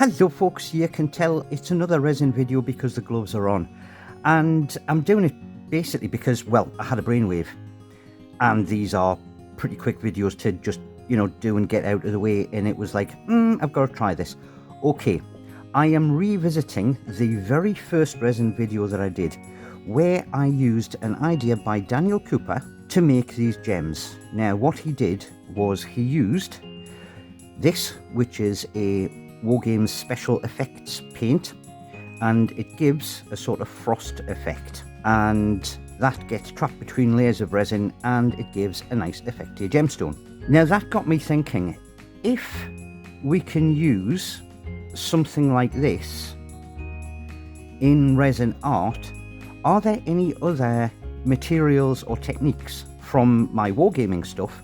Hello folks, you can tell it's another resin video because the gloves are on, and I'm doing it basically because, well, I had a brainwave and these are pretty quick videos to just, do and get out of the way, and it was like, I've got to try this. Okay, I am revisiting the very first resin video that I did where I used an idea by Daniel Cooper to make these gems. Now what he did was he used this, which is a Wargames special effects paint, and it gives a sort of frost effect, and that gets trapped between layers of resin and it gives a nice effect to your gemstone. Now that got me thinking, if we can use something like this in resin art, are there any other materials or techniques from my wargaming stuff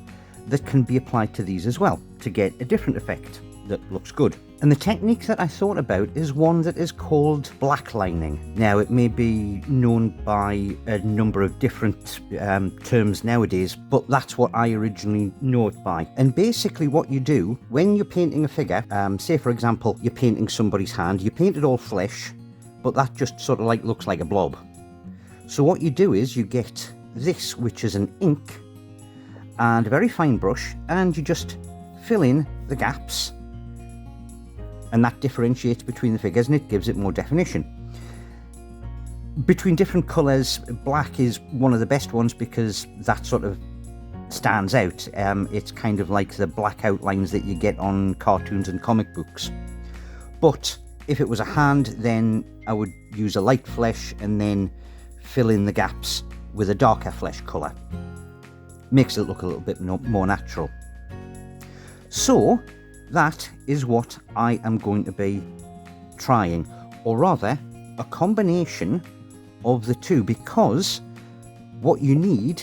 that can be applied to these as well to get a different effect that looks good? And the technique that I thought about is one that is called blacklining. Now it may be known by a number of different terms nowadays, but that's what I originally know it by. And basically what you do when you're painting a figure, say for example you're painting somebody's hand, you paint it all flesh, but that just sort of like looks like a blob. So what you do is you get this, which is an ink and a very fine brush, and you just fill in the gaps, and that differentiates between the figures and it gives it more definition. Between different colours, black is one of the best ones because that sort of stands out. It's kind of like the black outlines that you get on cartoons and comic books. But if it was a hand, then I would use a light flesh and then fill in the gaps with a darker flesh colour. Makes it look a little bit more natural. So that is what I am going to be trying, or rather a combination of the two, because what you need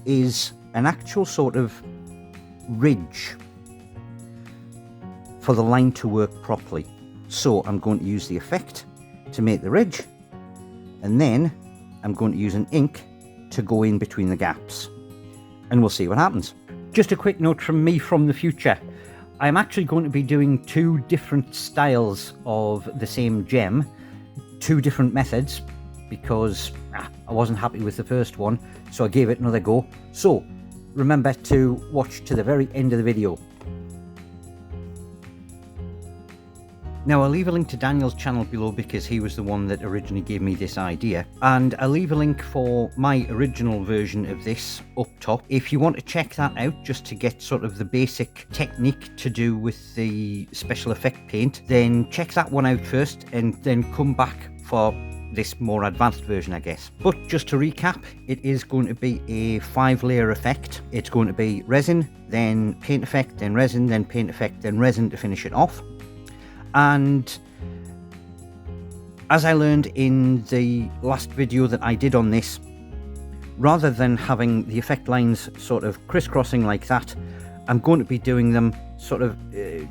is an actual sort of ridge for the line to work properly. So I'm going to use the effect to make the ridge, and then I'm going to use an ink to go in between the gaps, and we'll see what happens. Just a quick note from me from the future. I'm actually going to be doing two different styles of the same gem, two different methods, because I wasn't happy with the first one, so I gave it another go. So remember to watch to the very end of the video. Now I'll leave a link to Daniel's channel below because he was the one that originally gave me this idea, and I'll leave a link for my original version of this up top. If you want to check that out just to get sort of the basic technique to do with the special effect paint, then check that one out first and then come back for this more advanced version, I guess. But just to recap, it is going to be a 5-layer effect. It's going to be resin, then paint effect, then resin, then paint effect, then resin to finish it off. And as I learned in the last video that I did on this, rather than having the effect lines sort of crisscrossing like that, I'm going to be doing them sort of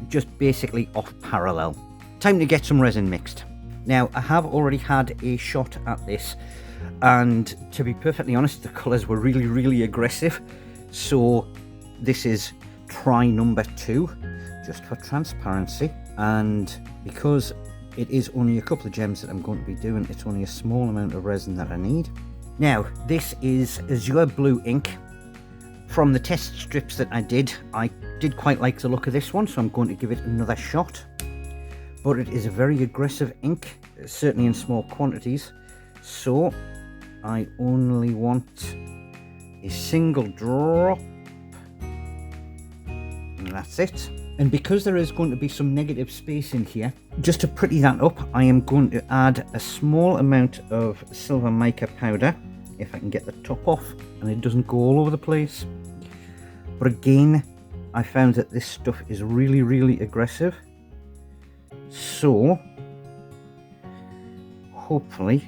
just basically off parallel. Time to get some resin mixed. Now I have already had a shot at this, and to be perfectly honest, the colours were really aggressive, so this is try number 2 just for transparency. And because it is only a couple of gems that I'm going to be doing, it's only a small amount of resin that I need. Now this is Azure Blue ink. From the test strips that I did quite like the look of this one, so I'm going to give it another shot. But it is a very aggressive ink, certainly in small quantities, so I only want a single drop, and that's it. And because there is going to be some negative space in here, just to pretty that up, I am going to add a small amount of silver mica powder, if I can get the top off and it doesn't go all over the place. But again, I found that this stuff is really aggressive, so hopefully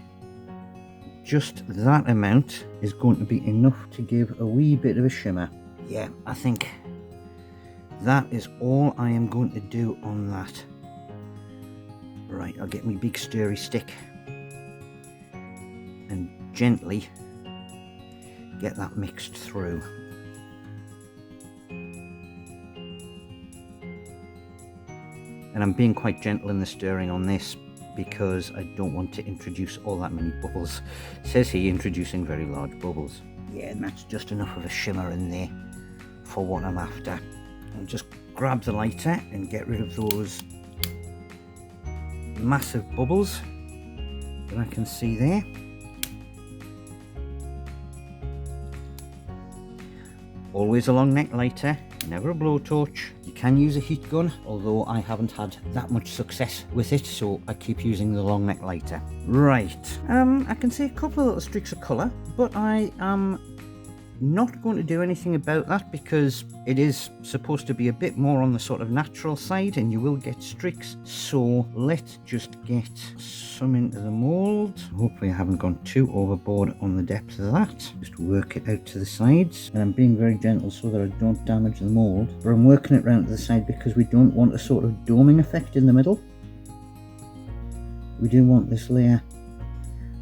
just that amount is going to be enough to give a wee bit of a shimmer. Yeah, I think that is all I am going to do on that. Right, I'll get my big stirry stick and gently get that mixed through. And and I'm being quite gentle in the stirring on this because I don't want to introduce all that many bubbles. Says he introducing very large bubbles. Yeah, and that's just enough of a shimmer in there for what I'm after. I'll just grab the lighter and get rid of those massive bubbles that I can see there. Always a long neck lighter, never a blowtorch. You can use a heat gun, although I haven't had that much success with it, so I keep using the long neck lighter. Right, I can see a couple of little streaks of colour, but I am not going to do anything about that because it is supposed to be a bit more on the sort of natural side and you will get streaks. So let's just get some into the mould. Hopefully I haven't gone too overboard on the depth of that. Just work it out to the sides, and I'm being very gentle so that I don't damage the mould, but I'm working it round to the side because we don't want a sort of doming effect in the middle. We do want this layer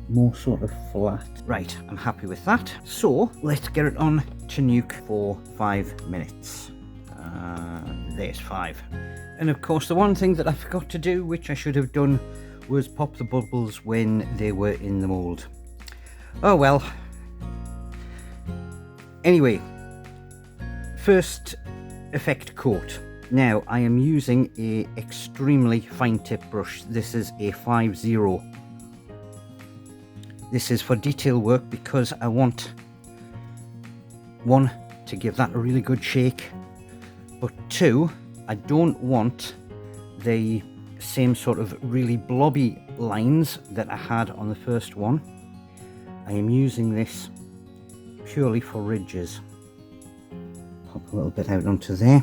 more sort of flat. Right, I'm happy with that. So let's get it on to nuke for 5 minutes. There's 5. And of course the one thing that I forgot to do, which I should have done, was pop the bubbles when they were in the mould. Oh well. Anyway, first effect coat. Now I am using a extremely fine tip brush. This is a 5-0. This is for detail work because I want, 1, to give that a really good shake, but 2, I don't want the same sort of really blobby lines that I had on the first one. I am using this purely for ridges. Pop a little bit out onto there.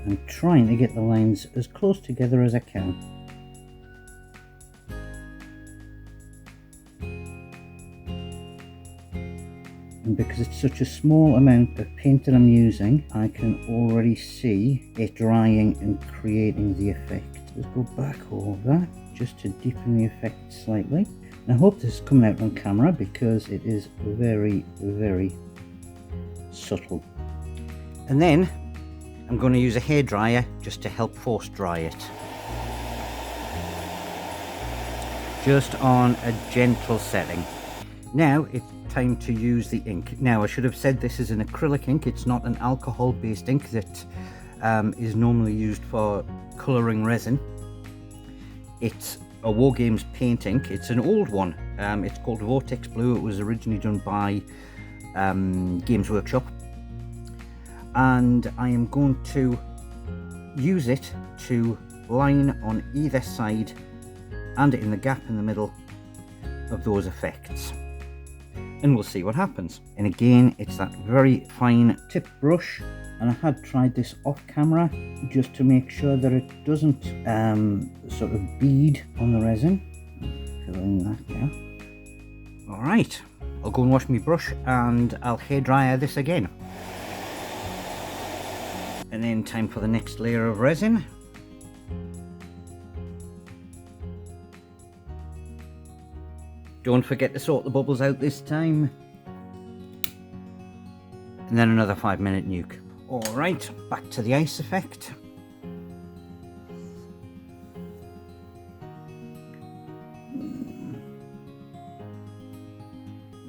I'm trying to get the lines as close together as I can. And because it's such a small amount of paint that I'm using, I can already see it drying and creating the effect. Let's go back over just to deepen the effect slightly. And I hope this is coming out on camera because it is very, very subtle. And then I'm going to use a hairdryer just to help force dry it. Just on a gentle setting. Now it's time to use the ink. Now I should have said this is an acrylic ink. It's not an alcohol based ink that is normally used for colouring resin. It's a Wargames paint ink. It's an old one. It's called Vortex Blue. It was originally done by Games Workshop. And I am going to use it to line on either side and in the gap in the middle of those effects, and we'll see what happens. And again, it's that very fine tip brush, and I had tried this off camera just to make sure that it doesn't sort of bead on the resin. Fill in that now. All right, I'll go and wash my brush and I'll hairdryer this again. And then time for the next layer of resin. Don't forget to sort the bubbles out this time. And then another 5-minute nuke. Alright, back to the ice effect.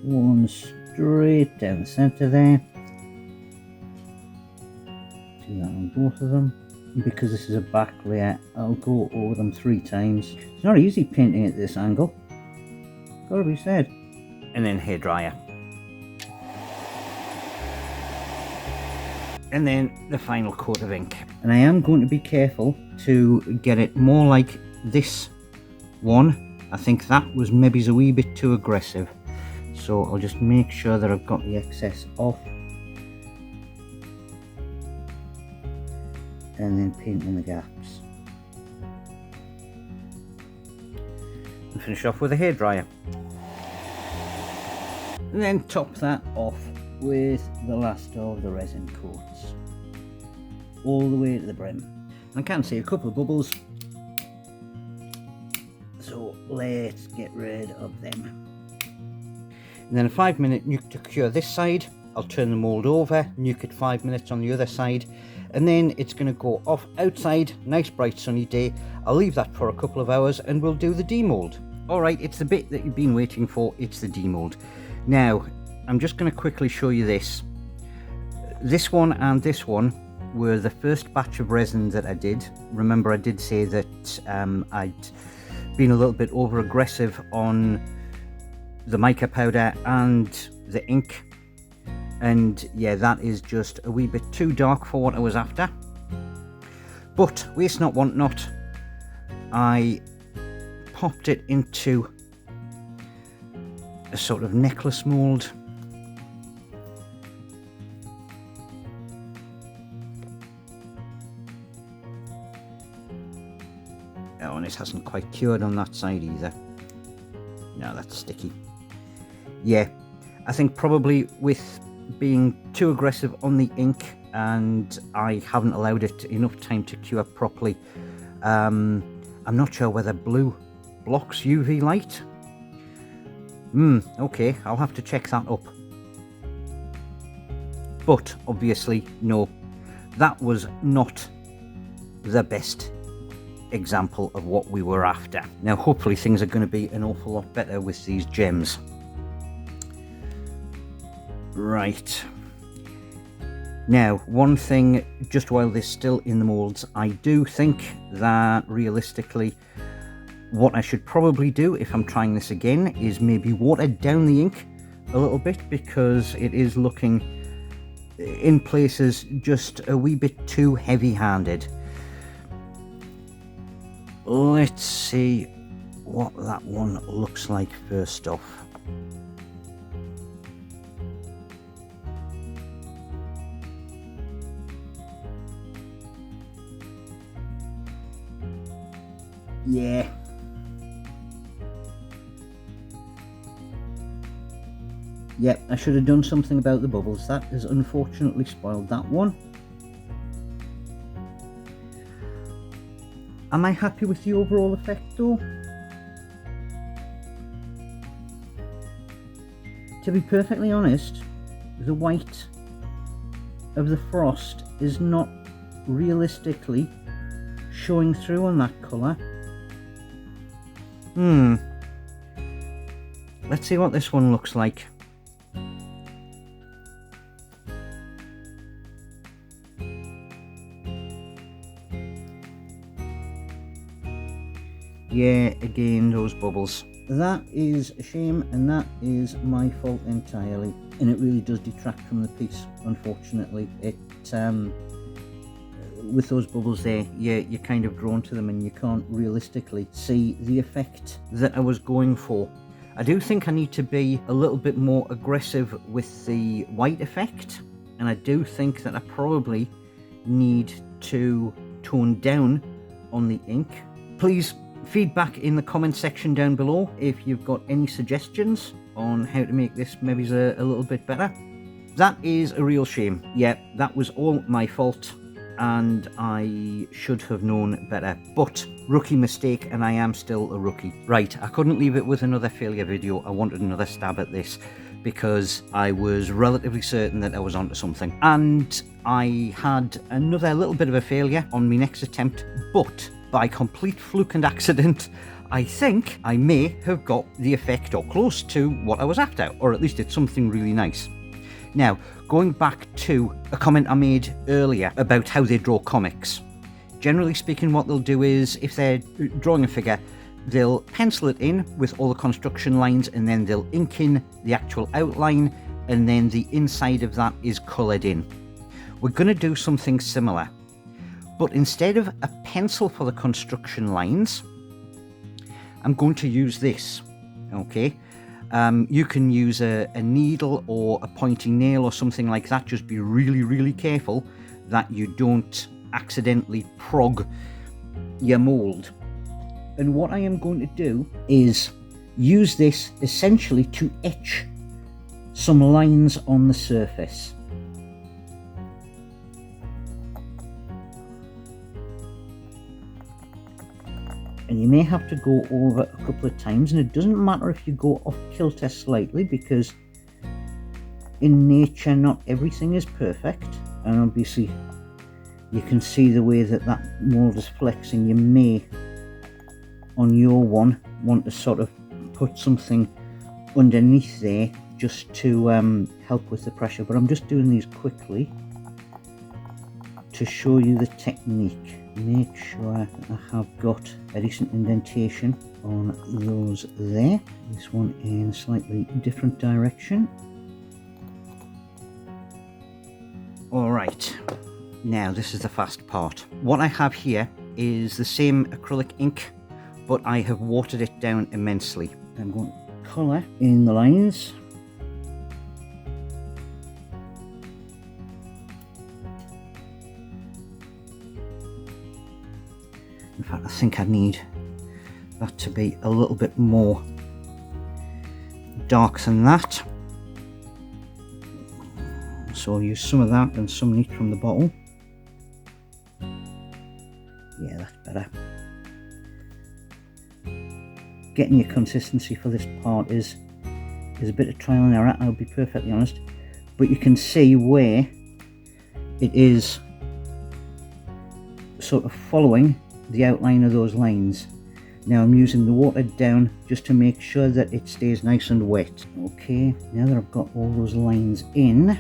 One straight down the centre there. Do that on both of them. And because this is a back layer, I'll go over them 3 times. It's not easy painting at this angle, gotta be said. And then hairdryer. And then the final coat of ink. And I am going to be careful to get it more like this one. I think that was maybe a wee bit too aggressive. So I'll just make sure that I've got the excess off. And then paint in the gaps. And finish off with a hairdryer. and then top that off with the last of the resin coats all the way to the brim. I can see a couple of bubbles, so let's get rid of them. And then a 5-minute nuke to cure this side. I'll turn the mould over, nuke it 5 minutes on the other side, and then it's going to go off outside. Nice bright sunny day. I'll leave that for a couple of hours and we'll do the demold. Alright, it's the bit that you've been waiting for. It's the demold. Now I'm just going to quickly show you this. This one and this one were the first batch of resin that I did. Remember, I did say that I'd been a little bit over aggressive on the mica powder and the ink, and yeah, that is just a wee bit too dark for what I was after. But waste not, want not, I popped it into a sort of necklace mould. Oh, and it hasn't quite cured on that side either. No, that's sticky. Yeah, I think probably with being too aggressive on the ink, and I haven't allowed it enough time to cure properly. I'm not sure whether blue blocks UV light. Okay, I'll have to check that up. But obviously, no, that was not the best example of what we were after. Now hopefully things are going to be an awful lot better with these gems. Right, now one thing, just while this is still in the molds, I do think that realistically what I should probably do if I'm trying this again is maybe water down the ink a little bit, because it is looking in places just a wee bit too heavy-handed. Let's see what that one looks like first off. Yeah. Yep, I should have done something about the bubbles. That has unfortunately spoiled that one. Am I happy with the overall effect though? To be perfectly honest, the white of the frost is not realistically showing through on that colour. Let's see what this one looks like. Yeah, again, those bubbles. That is a shame, and that is my fault entirely. And it really does detract from the piece, unfortunately. It, with those bubbles there, you're kind of drawn to them and you can't realistically see the effect that I was going for. I do think I need to be a little bit more aggressive with the white effect, and I do think that I probably need to tone down on the ink. Please feedback in the comment section down below if you've got any suggestions on how to make this maybe a little bit better. That is a real shame. Yeah, that was all my fault and I should have known better, but rookie mistake, and I am still a rookie. Right, I couldn't leave it with another failure video. I wanted another stab at this because I was relatively certain that I was onto something, and I had another little bit of a failure on my next attempt, but by complete fluke and accident, I think I may have got the effect or close to what I was after, or at least it's something really nice. Now, going back to a comment I made earlier about how they draw comics. Generally speaking, what they'll do is, if they're drawing a figure, they'll pencil it in with all the construction lines, and then they'll ink in the actual outline, and then the inside of that is coloured in. We're going to do something similar, but instead of a pencil for the construction lines, I'm going to use this, okay? You can use a needle or a pointing nail or something like that. Just be really, really careful that you don't accidentally prog your mould. And what I am going to do is use this essentially to etch some lines on the surface. And you may have to go over a couple of times, and it doesn't matter if you go off kilter slightly, because in nature not everything is perfect, and obviously you can see the way that that mold is flexing. You may on your one want to sort of put something underneath there just to help with the pressure, but I'm just doing these quickly to show you the technique. Make sure I have got a decent indentation on those there. This one in a slightly different direction. Alright, now this is the fast part. What I have here is the same acrylic ink, but I have watered it down immensely. I'm going to colour in the lines. In fact, I think I need that to be a little bit more dark than that. So I'll use some of that and some neat from the bottle. Yeah, that's better. Getting your consistency for this part is a bit of trial and error, I'll be perfectly honest. But you can see where it is sort of following the outline of those lines. Now I'm using the watered down just to make sure that it stays nice and wet. Okay, now that I've got all those lines in,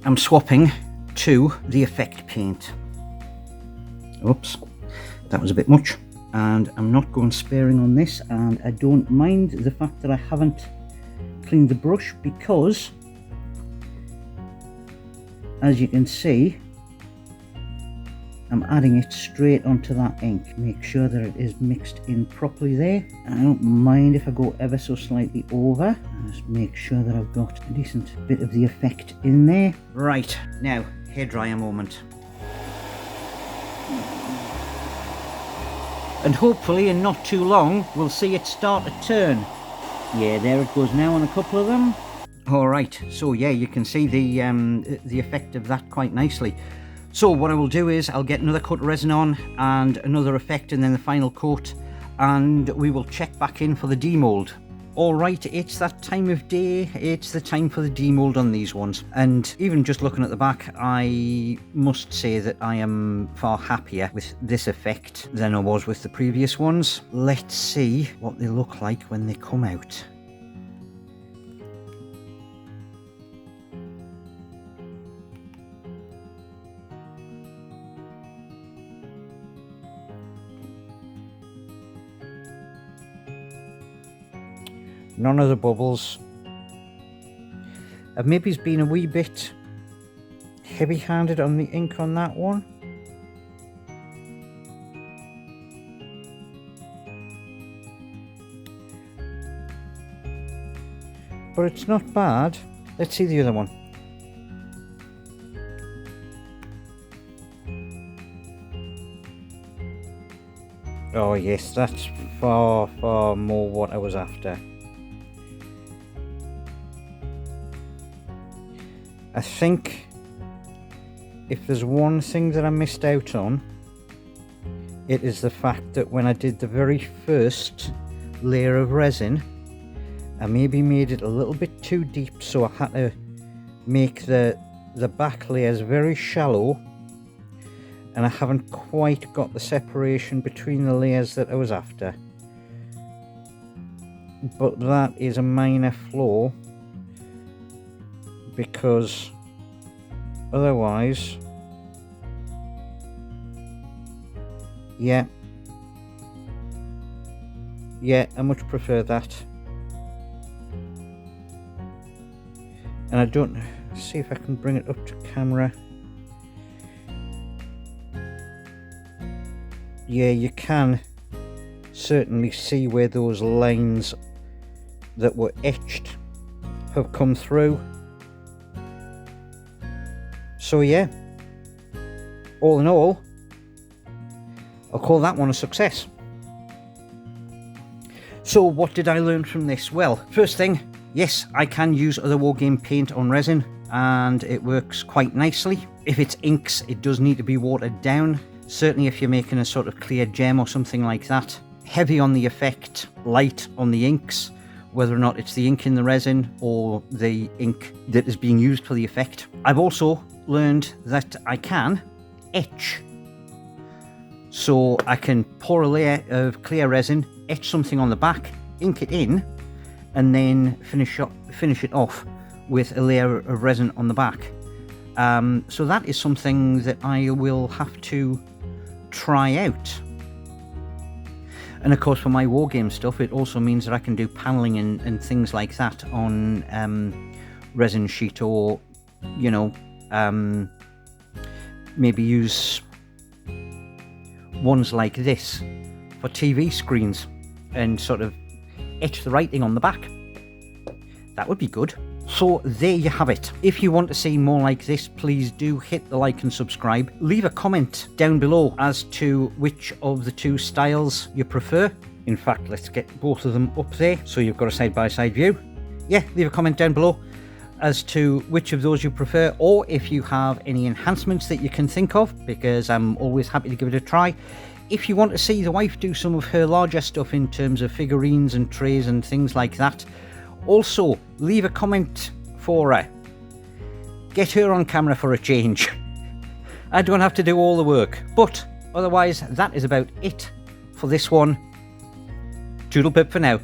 I'm swapping to the effect paint. Oops, that was a bit much. And I'm not going sparing on this, and I don't mind the fact that I haven't cleaned the brush, because as you can see, I'm adding it straight onto that ink. Make sure that it is mixed in properly there. And I don't mind if I go ever so slightly over. Just make sure that I've got a decent bit of the effect in there. Right, now, hairdryer moment. And hopefully in not too long, we'll see it start to turn. Yeah, there it goes now on a couple of them. Alright, so yeah, you can see the effect of that quite nicely. So what I will do is I'll get another coat of resin on and another effect, and then the final coat, and we will check back in for the demold. Alright, it's that time of day, it's the time for the demold on these ones. And even just looking at the back, I must say that I am far happier with this effect than I was with the previous ones. Let's see what they look like when they come out. None of the bubbles. I've maybe been a wee bit heavy-handed on the ink on that one. But it's not bad. Let's see the other one. Oh yes, that's far, far more what I was after. I think if there's one thing that I missed out on, it is the fact that when I did the very first layer of resin, I maybe made it a little bit too deep, so I had to make the back layers very shallow, and I haven't quite got the separation between the layers that I was after. But that is a minor flaw, because otherwise, yeah, I much prefer that. And I don't see if I can bring it up to camera. Yeah, you can certainly see where those lines that were etched have come through. So yeah, all in all, I'll call that one a success. So what did I learn from this? Well, first thing, yes, I can use other Wargame paint on resin and it works quite nicely. If it's inks, it does need to be watered down. Certainly if you're making a sort of clear gem or something like that. Heavy on the effect, light on the inks, whether or not it's the ink in the resin or the ink that is being used for the effect. I've also learned that I can etch. So I can pour a layer of clear resin, etch something on the back, ink it in, and then finish it off with a layer of resin on the back. So that is something that I will have to try out. And of course for my Wargame stuff, it also means that I can do paneling and things like that on resin sheet, or, you know, maybe use ones like this for TV screens and sort of etch the writing on the back. That would be good. So there you have it. If you want to see more like this, please do hit the like and subscribe. Leave a comment down below as to which of the two styles you prefer. In fact, let's get both of them up there so you've got a side-by-side view. Yeah, leave a comment down below as to which of those you prefer, or if you have any enhancements that you can think of, because I'm always happy to give it a try. If you want to see the wife do some of her larger stuff in terms of figurines and trays and things like that, also leave a comment for her. Get her on camera for a change. I don't have to do all the work. But otherwise, that is about it for this one. Toodle pip for now.